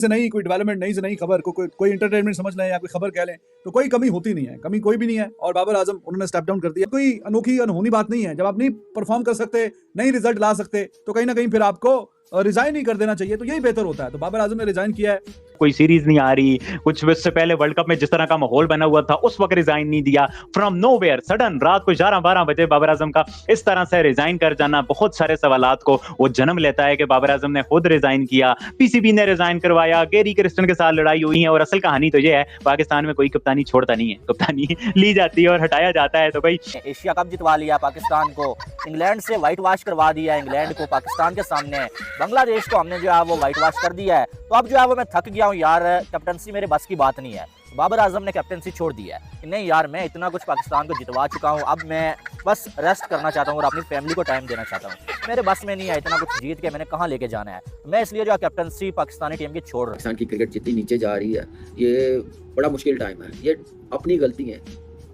से नहीं कोई डेवलपमेंट, नई से नई खबर को कोई एंटरटेनमेंट समझ लें या कोई खबर कह लें, तो कोई कमी होती नहीं है, कमी कोई भी नहीं है। और बाबर आजम उन्होंने स्टेप डाउन कर दिया। कोई अनोखी अनहोनी बात नहीं है। जब आप नहीं परफॉर्म कर सकते, नहीं रिजल्ट ला सकते, तो कहीं ना कहीं फिर आपको रिजाइन ही कर देना चाहिए, तो यही बेहतर होता है। तो बाबर आजम ने रिजाइन किया है। कोई सीरीज नहीं आ रही, कुछ इससे पहले वर्ल्ड कप में जिस तरह का माहौल बना हुआ था उस वक्त रिजाइन नहीं दिया। फ्रॉम नोवेयर सडन रात को 11-12 बजे बाबर आजम का इस तरह से रिजाइन कर जाना बहुत सारे सवालात को वो जन्म लेता है कि बाबर आजम ने खुद रिजाइन किया, पीसीबी ने रिजाइन करवाया, गेरी क्रिस्टन के साथ लड़ाई हुई है। और असल कहानी तो ये है, पाकिस्तान में कोई कप्तानी छोड़ता नहीं है, कप्तानी ली जाती है और हटाया जाता है। तो भाई एशिया कप जितवा लिया पाकिस्तान को, इंग्लैंड से व्हाइट वॉश करवा दिया इंग्लैंड को पाकिस्तान के सामने, बांग्लादेश को हमने जो है वो व्हाइट वॉश कर दिया है। तो अब जो है वो मैं थक गया हूँ यार, कैप्टनसी मेरे बस की बात नहीं है। बाबर आजम ने कैप्टनसी छोड़ दी है। नहीं यार, मैं इतना कुछ पाकिस्तान को जितवा चुका हूँ, अब मैं बस रेस्ट करना चाहता हूँ और अपनी फैमिली को टाइम देना चाहता हूँ। मेरे बस में नहीं है इतना कुछ जीत के मैंने कहाँ लेके जाना है। मैं इसलिए जो कैप्टनसी पाकिस्तानी टीम की छोड़ रहा हूँ। पाकिस्तान की क्रिकेट जितनी नीचे जा रही है, ये बड़ा मुश्किल टाइम है। ये अपनी गलती है,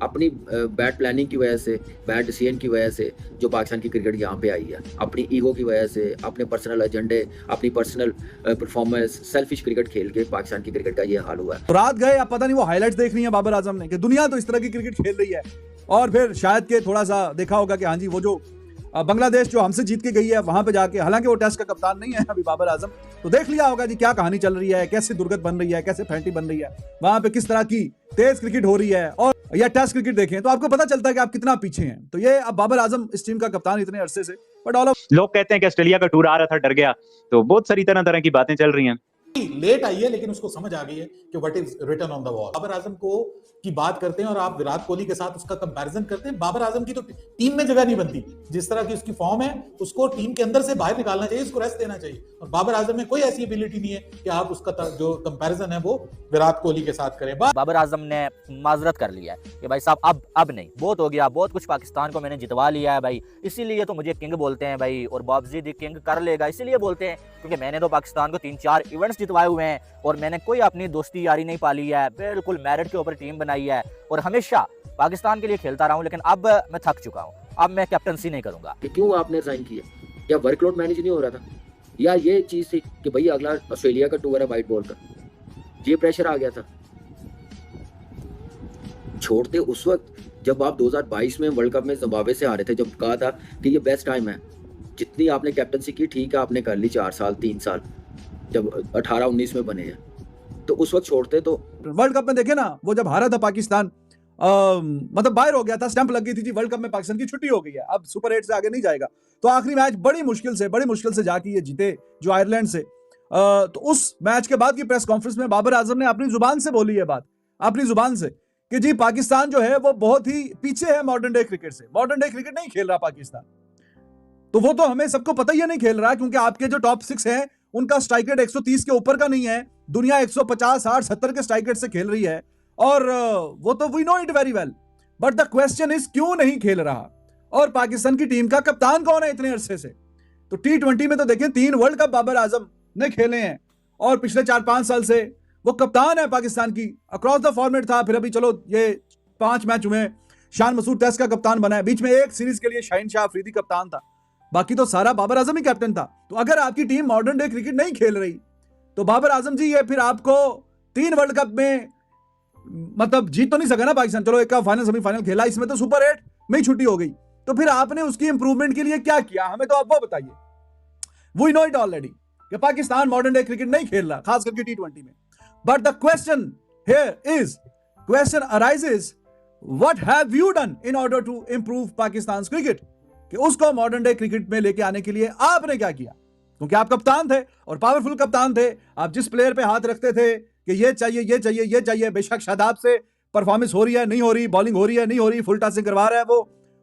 अपनी बैड प्लानिंग की वजह से, बैड डिसीजन की वजह से जो पाकिस्तान की क्रिकेट यहाँ पे आई है, अपनी ईगो की वजह से, अपने पर्सनल एजेंडे, अपनी पर्सनल परफॉर्मेंस, सेल्फिश क्रिकेट खेल के पाकिस्तान की क्रिकेट का ये हाल हुआ है। तो रात गए, अब पता नहीं वो हाईलाइट्स देख रही है बाबर आजम ने कि दुनिया तो इस तरह की क्रिकेट खेल रही है, और फिर शायद के थोड़ा सा देखा होगा कि हाँ जी वो जो बांग्लादेश जो हमसे जीत के गई है वहां पे जाके, हालांकि वो टेस्ट का कप्तान नहीं है अभी बाबर आजम, तो देख लिया होगा जी क्या कहानी चल रही है, कैसे दुर्गत बन रही है, कैसे फैंटी बन रही है, वहां पे किस तरह की तेज क्रिकेट हो रही है। और या टेस्ट क्रिकेट देखें तो आपको पता चलता है कि आप कितना पीछे हैं। तो ये अब बाबर आजम इस टीम का कप्तान इतने अरसे से, बट ऑल लोग कहते हैं कि ऑस्ट्रेलिया का टूर आ रहा था, डर गया। तो बहुत सारी तरह तरह की बातें चल रही हैं। लेट आई है लेकिन उसको समझ आ गई है कि what is written on the wall. Babar Azam को की बात करते हैं और आप विराट कोहली के साथ उसका कंपैरिजन करते हैं। बाबर आजम की तो टीम में जगह नहीं बनती, जिस तरह की उसकी फॉर्म है उसको टीम के अंदर से बाहर निकालना चाहिए, उसको रेस्ट देना चाहिए। और बाबर आजम में कोई ऐसी एबिलिटी नहीं है कि आप उसका जो कंपैरिजन है वो विराट कोहली के साथ करें। बाबर आजम ने माजरत कर लिया है कि भाई साहब अब नहीं, बहुत हो गया, बहुत कुछ पाकिस्तान को मैंने जितवा लिया है भाई, इसीलिए तो मुझे किंग बोलते हैं भाई, और बाबजी दी किंग कर लेगा इसीलिए बोलते हैं क्योंकि मैंने तो पाकिस्तान को 3-4 इवेंट्स जितवाए हुए हैं और मैंने कोई अपनी दोस्ती यारी नहीं पाली है, बिल्कुल मेरिट के ऊपर टीम बनाई है और हमेशा पाकिस्तान के लिए खेलता रहा हूं। लेकिन अब मैं थक चुका हूं, अब मैं कैप्टनसी नहीं करूंगा। कि क्यों आपने रिजाइन किया? या वर्कलोड मैनेज नहीं हो रहा था, या ये चीज थी कि भाई अगला ऑस्ट्रेलिया का टूर है व्हाइट बॉल का, ये प्रेशर आ गया था? छोड़ते उस वक्त जब आप 2022 में वर्ल्ड कप में जिम्बाब्वे से हारे थे, जब कहा था कि ये बेस्ट टाइम है, जितनी आपने कैप्टनसी की ठीक है, आपने कर ली 4 साल 3 साल, जब 18-19 में बने हैं, तो उस वक्त छोड़ते। तो वर्ल्ड कप में देखे ना, वो जब हारा था पाकिस्तान, मतलब बाहर हो गया था, स्टंप लग गई थी जी, वर्ल्ड कप में पाकिस्तान की छुट्टी हो गई है, अब सुपर 8 से आगे नहीं जाएगा। तो आखिरी मैच बड़ी मुश्किल से जाके ये जीते जो आयरलैंड से। तो उस मैच के बाद की प्रेस कॉन्फ्रेंस में बाबर आजम ने अपनी जुबान से बोली है बात, अपनी जुबान से, कि जी पाकिस्तान जो है वो बहुत ही पीछे है मॉडर्न डे क्रिकेट से, मॉडर्न डे क्रिकेट नहीं खेल रहा पाकिस्तान। तो वो तो हमें सबको पता ही नहीं खेल रहा, क्योंकि आपके जो टॉप 6 हैं उनका स्ट्राइक रेट 130 के ऊपर का नहीं है, दुनिया 150, 60, 70 के स्ट्राइक रेट से खेल रही है, और वो तो we know it very well. But the question is क्यों नहीं खेल रहा, और पाकिस्तान की टीम का कप्तान कौन है इतने अरसे से? तो T20 में तो देखें 3 वर्ल्ड कप बाबर आजम ने खेले हैं, और पिछले 4-5 साल से वो कप्तान है पाकिस्तान की, अक्रॉस द फॉर्मेट था, फिर अभी चलो ये 5 मैच हुए, शान मसूद टेस्ट का कप्तान बना है, बीच में एक सीरीज के लिए शाहीन शाह अफरीदी कप्तान था, बाकी तो सारा बाबर आजम ही कैप्टन था। तो अगर आपकी टीम मॉडर्न डे क्रिकेट नहीं खेल रही, तो बाबर आजम जी ये फिर आपको 3 वर्ल्ड कप में मतलब जीत तो नहीं सका ना पाकिस्तान, चलो एक का फाइनल सेमीफाइनल खेला, इसमें तो सुपर 8 में ही छुट्टी हो गई। तो फिर आपने उसकी इंप्रूवमेंट के लिए क्या किया, हमें तो आप वो बताइए। वी नो इट ऑलरेडी कि पाकिस्तान मॉडर्न डे क्रिकेट नहीं खेल रहा, खास करके T20 में। But the question here is, question arises, what have you done in order to improve Pakistan cricket, कि उसको मॉडर्न डे क्रिकेट में लेके आने के लिए आपने क्या किया? क्योंकि आप कप्तान थे और पावरफुल कप्तान थे, आप जिस प्लेयर पे हाथ रखते थे कि ये चाहिए ये चाहिए ये चाहिए, बेशक शादाब से परफॉर्मेंस हो रही है नहीं हो रही, बॉलिंग हो रही है नहीं हो रही, फुल टॉसिंग करवा रहा है,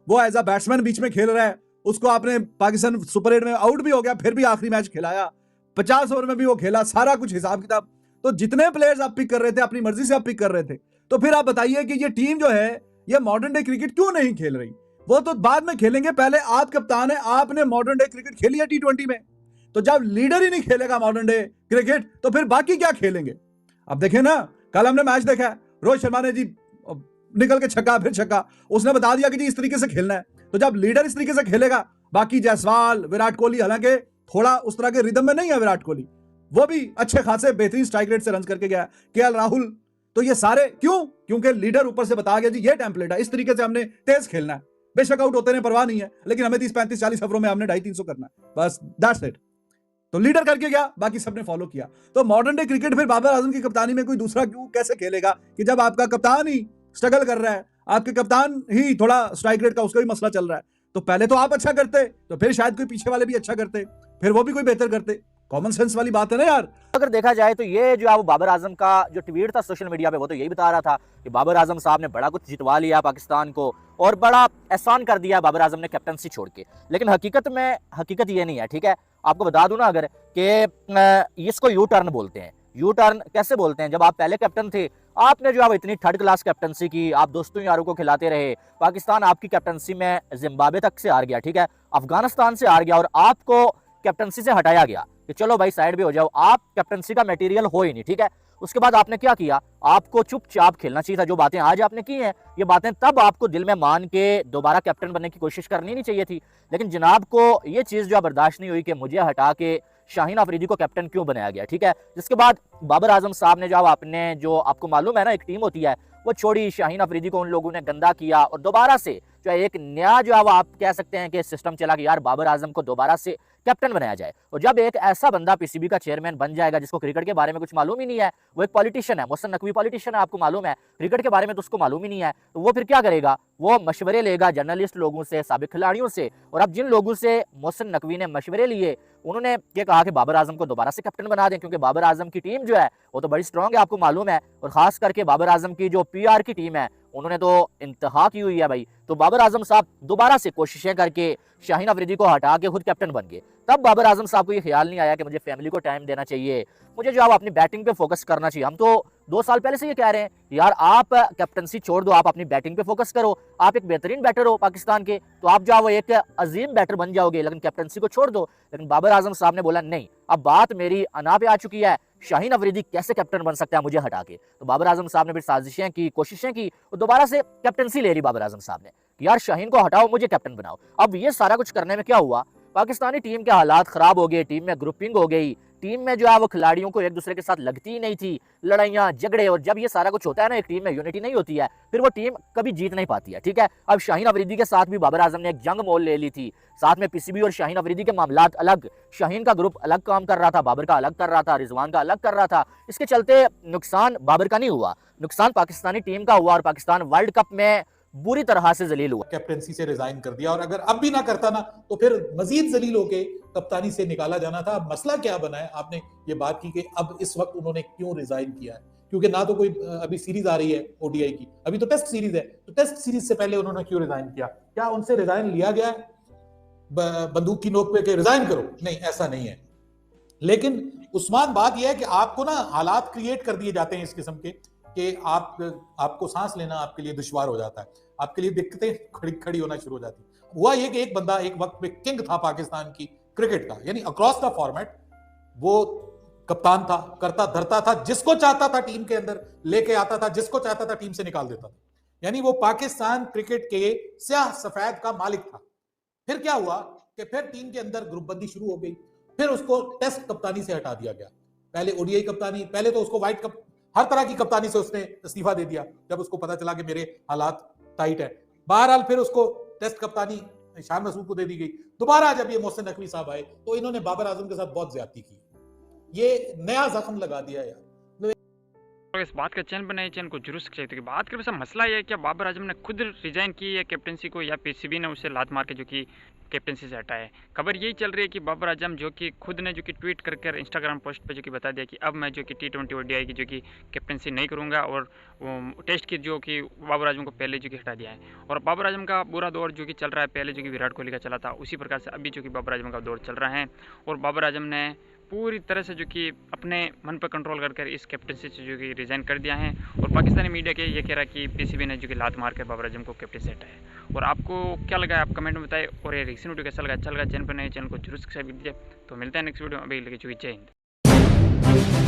वो एज अ बैट्समैन बीच में खेल रहा है, उसको आपने पाकिस्तान सुपर 8 में आउट भी हो गया, फिर भी आखिरी मैच खिलाया, 50 ओवर में भी वो खेला, सारा कुछ हिसाब किताब। तो जितने प्लेयर्स आप पिक कर रहे थे अपनी मर्जी से आप पिक कर रहे थे, तो फिर आप बताइए कि ये टीम जो है ये मॉडर्न डे क्रिकेट क्यों नहीं खेल रही? वो तो बाद में खेलेंगे, पहले आप कप्तान है, आपने मॉडर्न डे क्रिकेट खेली है T20 में। तो जब लीडर ही नहीं खेलेगा मॉडर्न डे क्रिकेट, तो फिर बाकी क्या खेलेंगे? अब देखें ना, कल हमने मैच देखा है, रोहित शर्मा ने जी निकल के छक्का फिर छक्का, उसने बता दिया कि जी इस तरीके से खेलना है। तो जब लीडर इस तरीके से खेलेगा, बाकी जायसवाल, विराट कोहली, हालांकि थोड़ा उस तरह के रिदम में नहीं है विराट कोहली, वो भी अच्छे खासे बेहतरीन स्ट्राइक रेट से रन करके गया। केएल राहुल, तो ये सारे क्यों? क्योंकि लीडर ऊपर से बता गया जी ये टेम्पलेट है, इस तरीके से हमने तेज खेलना है। बेशक आउट होते हैं परवाह नहीं है, लेकिन हमें 30 35 40 ओवरों में हमने 250-300 करना है, बस दैट्स इट। तो लीडर करके गया, बाकी सबने फॉलो किया। तो मॉडर्न डे क्रिकेट फिर बाबर आजम की कप्तानी में कोई दूसरा क्यों कैसे खेलेगा कि जब आपका कप्तान ही स्ट्रगल कर रहा है, आपके कप्तान ही थोड़ा स्ट्राइक रेट का उसका भी मसला चल रहा है। तो पहले तो आप अच्छा करते, तो फिर शायद कोई पीछे वाले भी अच्छा करते, फिर वो भी कोई बेहतर करते। कॉमन सेंस वाली बात है ना यार। अगर देखा जाए तो ये जो है वो बाबर आजम का जो ट्वीट था सोशल मीडिया पे, वो तो यही बता रहा था कि बाबर आजम साहब ने बड़ा कुछ जितवा लिया पाकिस्तान को और बड़ा एहसान कर दिया बाबर आजम ने कैप्टनसी छोड़ के। लेकिन हकीकत ये नहीं है, ठीक है। आपको बता दूं ना अगर कि इसको यू टर्न बोलते हैं। यू टर्न कैसे बोलते हैं? जब आप पहले कैप्टन थे, आपने जो है इतनी थर्ड क्लास कैप्टनसी की, आप दोस्तों यारों को खिलाते रहे, पाकिस्तान आपकी कैप्टनसी में जिम्बाब्वे तक से हार गया, ठीक है, अफगानिस्तान से हार गया, और आपको कैप्टनसी से हटाया गया कि चलो भाई साइड पे हो जाओ, आप कैप्टनसी का मटेरियल हो ही नहीं, ठीक है। उसके बाद आपने क्या किया? आपको चुपचाप खेलना चाहिए था। जो बातें आज आपने की हैं, ये बातें तब आपको दिल में मान के दोबारा कैप्टन बनने की कोशिश करनी नहीं चाहिए थी। लेकिन जनाब को ये चीज़ जो बर्दाश्त नहीं हुई कि मुझे हटा के शाहीन अफरीदी को कैप्टन क्यों बनाया गया, ठीक है। जिसके बाद बाबर आजम साहब ने जो आपको मालूम है ना, एक टीम होती है, वो छोड़ी, शाहीन अफरीदी को उन लोगों ने गंदा किया और दोबारा से जो है एक नया जो है वो आप कह सकते हैं कि सिस्टम चला कि यार बाबर आजम को दोबारा से कैप्टन बनाया जाए। और जब एक ऐसा बंदा पीसीबी का चेयरमैन बन जाएगा जिसको क्रिकेट के बारे में कुछ मालूम ही नहीं है, वो एक पॉलिटिशियन है, मोहसिन नकवी पॉलिटिशियन है, आपको मालूम है, क्रिकेट के बारे में तो उसको मालूम ही नहीं है, तो वो फिर क्या करेगा? वो मशवरे लेगा जर्नलिस्ट लोगों से, साबिक खिलाड़ियों से। और अब जिन लोगों से मोहसिन नकवी ने मशवरे लिए, उन्होंने ये कहा कि बाबर आजम को दोबारा से कैप्टन बना दें, क्योंकि बाबर आजम की टीम जो है वो तो बड़ी स्ट्रांग है, आपको मालूम है। और खास करके बाबर आजम की जो पीआर की टीम है, उन्होंने तो इंतहा की हुई है भाई। तो बाबर आजम साहब दोबारा से कोशिशें करके शाहीन अफरीदी को हटा के खुद कैप्टन बन गए। तब बाबर आजम साहब को ये ख्याल नहीं आया कि मुझे फैमिली को टाइम देना चाहिए, मुझे जो है अपनी बैटिंग पे फोकस करना चाहिए। हम तो 2 साल पहले से ये कह रहे हैं यार आप कैप्टनसी छोड़ दो, आप अपनी बैटिंग पे फोकस करो, आप एक बेहतरीन बैटर हो पाकिस्तान के, तो आप जो है वो एक अजीम बैटर बन जाओगे, लेकिन कैप्टनसी को छोड़ दो। लेकिन बाबर आजम साहब ने बोला नहीं, अब बात मेरी अना पे आ चुकी है, शाहीन अफरीदी कैसे कैप्टन बन सकता है मुझे हटा के। तो बाबर आजम साहब ने फिर साजिशें की, कोशिशें की, और दोबारा से कैप्टनसी ले ली बाबर आजम साहब ने कि यार शाहीन को हटाओ, मुझे कैप्टन बनाओ। अब ये सारा कुछ करने में क्या हुआ? पाकिस्तानी टीम के हालात खराब हो गए, टीम में ग्रुपिंग हो गई, टीम में जो है वो खिलाड़ियों को एक दूसरे के साथ लगती ही नहीं थी, लड़ाइयाँ झगड़े। और जब ये सारा कुछ होता है ना, एक टीम में यूनिटी नहीं होती है, फिर वो टीम कभी जीत नहीं पाती है, ठीक है। अब शाहीन अफरीदी के साथ भी बाबर आजम ने एक जंग मोल ले ली थी, साथ में पीसीबी और शाहीन अफरीदी के मामलात अलग, शाहीन का ग्रुप अलग काम कर रहा था, बाबर का अलग कर रहा था, रिजवान का अलग कर रहा था। इसके चलते नुकसान बाबर का नहीं हुआ, नुकसान पाकिस्तानी टीम का हुआ, और पाकिस्तान वर्ल्ड कप में बुरी तरह से जलील हुआ। कैप्टनसी से रिजाइन कर दिया, और अगर अब भी ना करता ना तो फिर मजीद जलील होके कप्तानी से निकाला जाना था। अब मसला क्या बना है? आपने ये बात की कि अब इस वक्त उन्होंने क्यों रिजाइन किया है, क्योंकि ना तो कोई अभी सीरीज आ रही है ओडीआई की, अभी तो टेस्ट सीरीज है, तो टेस्ट सीरीज से पहले उन्होंने क्यों रिजाइन किया? क्या उनसे रिजाइन लिया गया है बंदूक की नोक पे कि रिजाइन करो? नहीं, ऐसा नहीं है। लेकिन उस्मान, बात यह है कि आपको ना हालात क्रिएट कर दिए जाते हैं इस किस्म के कि आपको सांस लेना आपके लिए दुश्वार हो जाता है, आपके लिए दिक्कतें खड़ी होना शुरू हो जाती है। हुआ ये कि एक बंदा एक वक्त पे किंग था पाकिस्तान की क्रिकेट का, यानी अक्रॉस द फॉर्मेट वो कप्तान था, करता धरता था, जिसको चाहता था टीम के अंदर लेके आता था, जिसको चाहता था टीम से निकाल देता था, यानी वो पाकिस्तान क्रिकेट के स्याह सफेद का मालिक था। फिर क्या हुआ कि फिर टीम के अंदर ग्रुपबंदी शुरू हो गई, फिर उसको टेस्ट कप्तानी से हटा दिया गया, पहले ओडीआई कप्तानी, पहले तो उसको वाइट कप, हर तरह की कप्तानी से उसने इस्तीफा दे दिया जब उसको पता चला कि मेरे हालात टाइट है। बहरहाल फिर उसको टेस्ट कप्तानी शान मसूद को दे दी गई। दोबारा जब ये मोहसिन नकवी साहब आए तो इन्होंने बाबर आजम के साथ बहुत ज्यादती की, ये नया जख्म लगा दिया यार। इस बात का चैनल बनाए, चैनल को जरूर सब्सक्राइब करिए। बात करें, मसला यह है कि बाबर आजम ने खुद रिजाइन की है कैप्टनसी को, या पीसीबी ने उसे लात मार के जो कि कैप्टनसी से हटाया है। खबर यही चल रही है कि बाबर आजम जो कि खुद ने जो कि ट्वीट कर इंस्टाग्राम पोस्ट पे जो कि बता दिया कि अब मैं जो कि T20 ओडीआई की जो कि कैप्टनसी नहीं करूंगा, और टेस्ट की जो कि बाबर आजम को पहले जो कि हटा दिया है। और बाबर आजम का बुरा दौर जो कि चल रहा है, पहले जो कि विराट कोहली का चला था, उसी प्रकार से अभी जो कि बाबर आजम का दौर चल रहा है। और बाबर आजम ने पूरी तरह से जो कि अपने मन पर कंट्रोल कर इस कैप्टनसी से जो कि रिजाइन कर दिया है। और पाकिस्तानी मीडिया के ये कह रहा है कि पीसीबी ने जो कि लात मार कर बाबर आजम को कैप्टन से हटाया। और आपको क्या लगा है आप कमेंट में बताएं, और ये रिक्शन वीडियो कैसा लगा? चैनल पर नए, चैनल को जरूर सब्सक्राइब कीजिए। तो मिलते हैं नेक्स्ट वीडियो में, अभी लगे जो जय हिंद।